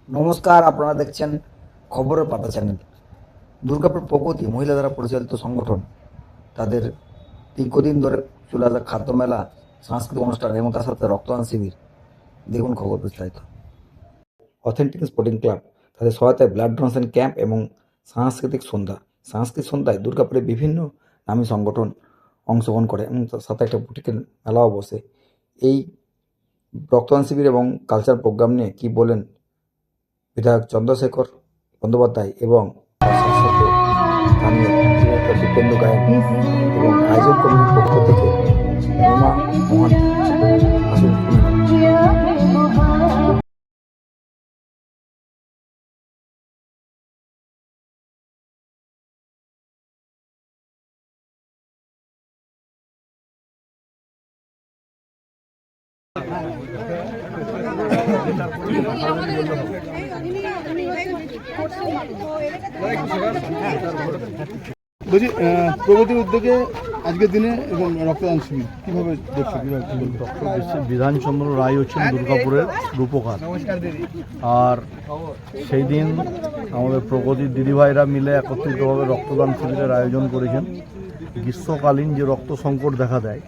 নমস্কার, আপনারা দেখছেন খবরের পাতা চ্যানেল। দুর্গাপুর প্রগতি মহিলা দ্বারা পরিচালিত সংগঠন তাদের দীর্ঘদিন ধরে চলে আসা খাদ্য মেলা, সাংস্কৃতিক অনুষ্ঠান এবং তার সাথে রক্তদান শিবির। দেখুন খবর বিস্তারিত। অথেন্টিক স্পোর্টিং ক্লাব তাদের সহায়তায় ব্লাড ডোনেশন ক্যাম্প এবং সাংস্কৃতিক সন্ধ্যায় দুর্গাপুরের বিভিন্ন নামী সংগঠন অংশগ্রহণ করে এবং তার সাথে একটা বুটিকের মেলাও বসে। এই রক্তদান শিবির এবং কালচার প্রোগ্রাম নিয়ে কি বলেন বিধায়ক চন্দ্রশেখর বন্দ্যোপাধ্যায় এবং স্থানীয় ডিরেক্টর দীপেন্দু গায়েন এবং আয়োজন কমিটির পক্ষ থেকে রমা মোহান্তি। আসুন শুনে নিন। বলছি, প্রগতির উদ্যোগে আজকের দিনে এবং রক্তদান শিবির কীভাবে দেখছো? ডক্টর বিধানচন্দ্র রায় হচ্ছেন দুর্গাপুরের রূপকার, আর সেই দিন আমাদের প্রগতির দিদিভাইরা মিলে একত্রিতভাবে রক্তদান শিবিরের আয়োজন করেছেন। গ্রীষ্মকালীন যে রক্ত সংকট দেখা দেয়,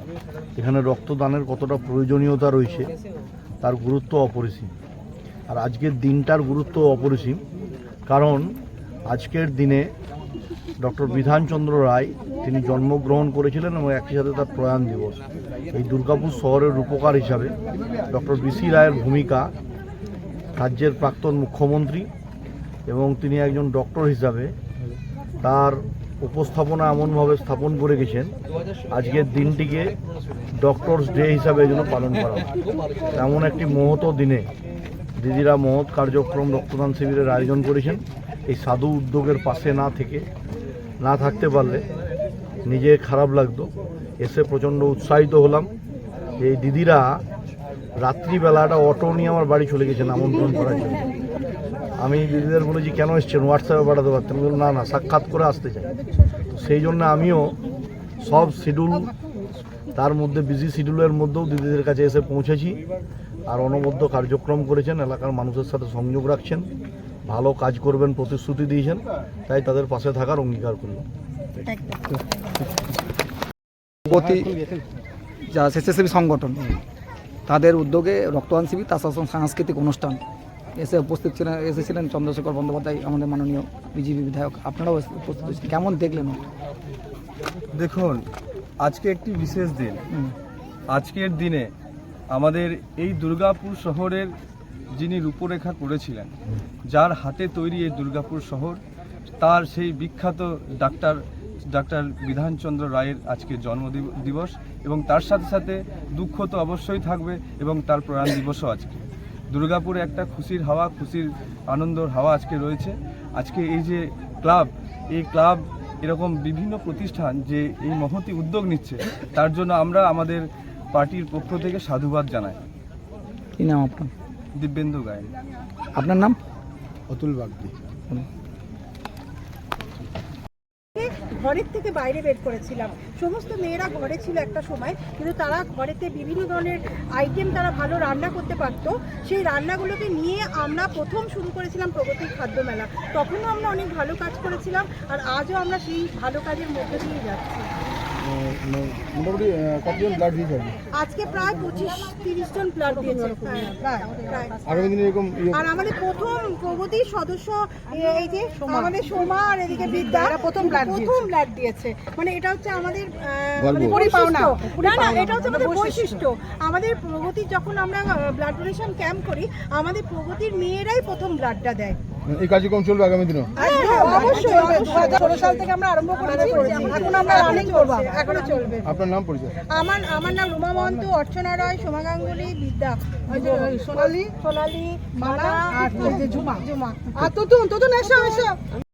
এখানে রক্তদানের কতটা প্রয়োজনীয়তা রয়েছে তার গুরুত্ব অপরিসীম। আর আজকের দিনটার গুরুত্ব অপরিসীম, কারণ আজকের দিনে ডক্টর বিধানচন্দ্র রায় তিনি জন্মগ্রহণ করেছিলেন এবং একই সাথে তার প্রয়াণ দিবস। এই দুর্গাপুর শহরের রূপকার হিসাবে ডক্টর বিসি রায়ের ভূমিকা, রাজ্যের প্রাক্তন মুখ্যমন্ত্রী এবং তিনি একজন ডক্টর হিসাবে তার উপস্থাপনা এমনভাবে স্থাপন করে গেছেন, আজকের দিনটিকে ডক্টরস ডে হিসাবে এই জন্য পালন করা হয়। এমন একটি মহৎ দিনে দিদিরা মহৎ কার্যক্রম রক্তদান শিবিরের আয়োজন করেছেন। এই সাধু উদ্যোগের পাশে না থাকতে পারলে নিজে খারাপ লাগতো। এসে প্রচণ্ড উৎসাহিত হলাম। এই দিদিরা রাত্রিবেলাটা অটো নিয়ে আমার বাড়ি চলে গেছেন আমন্ত্রণ করার জন্য। আমি দিদিদের বলেছি কেন এসছেন, হোয়াটসঅ্যাপে পাঠাতে পারতেন, বলুন না সাক্ষাৎ করে আসতে চাই। সেই জন্য আমিও সব শিডিউল, তার মধ্যে বিজি শিডিউলের মধ্যেও দিদিদের কাছে এসে পৌঁছেছি। আর অনবদ্য কার্যক্রম করেছেন, এলাকার মানুষের সাথে সংযোগ রাখছেন, ভালো কাজ করবেন প্রতিশ্রুতি দিয়েছেন, তাই তাদের পাশে থাকার অঙ্গীকার করলাম। প্রগতি যা স্বেচ্ছাসেবী সংগঠন তাদের উদ্যোগে রক্তদান শিবির, তার সাথে সাংস্কৃতিক অনুষ্ঠান এসেছিলেন চন্দ্রশেখর বন্দ্যোপাধ্যায়, আমাদের মাননীয় বিজেপি বিধায়ক। আপনারাও উপস্থিত হয়েছিলেন, কেমন দেখলেন? দেখুন, আজকে একটি বিশেষ দিন। আজকের দিনে আমাদের এই দুর্গাপুর শহরের যিনি রূপরেখা করেছিলেন, যার হাতে তৈরি এই দুর্গাপুর শহর, তার সেই বিখ্যাত ডাক্তার বিধানচন্দ্র রায়ের আজকে জন্মদিবস এবং তার সাথে সাথে দুঃখ তো অবশ্যই থাকবে এবং তার প্রয়াণ দিবসও আজকে। দুর্গাপুরে একটা খুশির হাওয়া, খুশির আনন্দর হাওয়া আজকে রয়েছে। আজকে এই যে এই ক্লাব এরকম বিভিন্ন প্রতিষ্ঠান যে এই মহতি উদ্যোগ নিচ্ছে, তার জন্য আমরা আমাদের পার্টির পক্ষ থেকে সাধুবাদ জানাই। কি নাম আপনার? দিব্যেন্দু গায়েন। আপনার নাম? অতুল বাগদি। ঘরের থেকে বাইরে বের করেছিলাম। সমস্ত মেয়েরা ঘরে ছিল একটা সময়, কিন্তু তারা ঘরেতে বিভিন্ন ধরনের আইটেম তারা ভালো রান্না করতে পারতো। সেই রান্নাগুলোকে নিয়ে আমরা প্রথম শুরু করেছিলাম প্রগতির খাদ্য মেলা। তখনও আমরা অনেক ভালো কাজ করেছিলাম, আর আজও আমরা সেই ভালো কাজের মধ্যে দিয়ে যাচ্ছি। মোটামুটি কতজন ব্লাড দিয়েছে? আজকে প্রায় 25-30 জন ব্লাড দিয়েছে। আগামী দিনে এরকম আর আমাদের প্রথম প্রগতির সদস্য এই যে আমাদের সোমা আর এদিকে বিদ্যা প্রথম ব্লাড দিয়েছে। মানে এটা হচ্ছে আমাদের এটা হচ্ছে আমাদের বৈশিষ্ট্য। আমাদের প্রগতির যখন আমরা ব্লাড ডোনেশন ক্যাম্প করি, আমাদের প্রগতির মেয়েরাই প্রথম ব্লাডটা দেয়। এই কার্যক্রম চলবে আগামী দিনে? অবশ্যই। 2016 সাল থেকে আমরা আরম্ভ করেছি, এখন আমরা রানিং করব, এখনো চলবে। আপনার নাম, পরিচয়? আমার নাম রুমা মহন্ত, অর্চনা রায়, সোমা গাঙ্গুলি, বিদ্যা, সোনালী, মালা আর ঝুমা। আর তো এসো।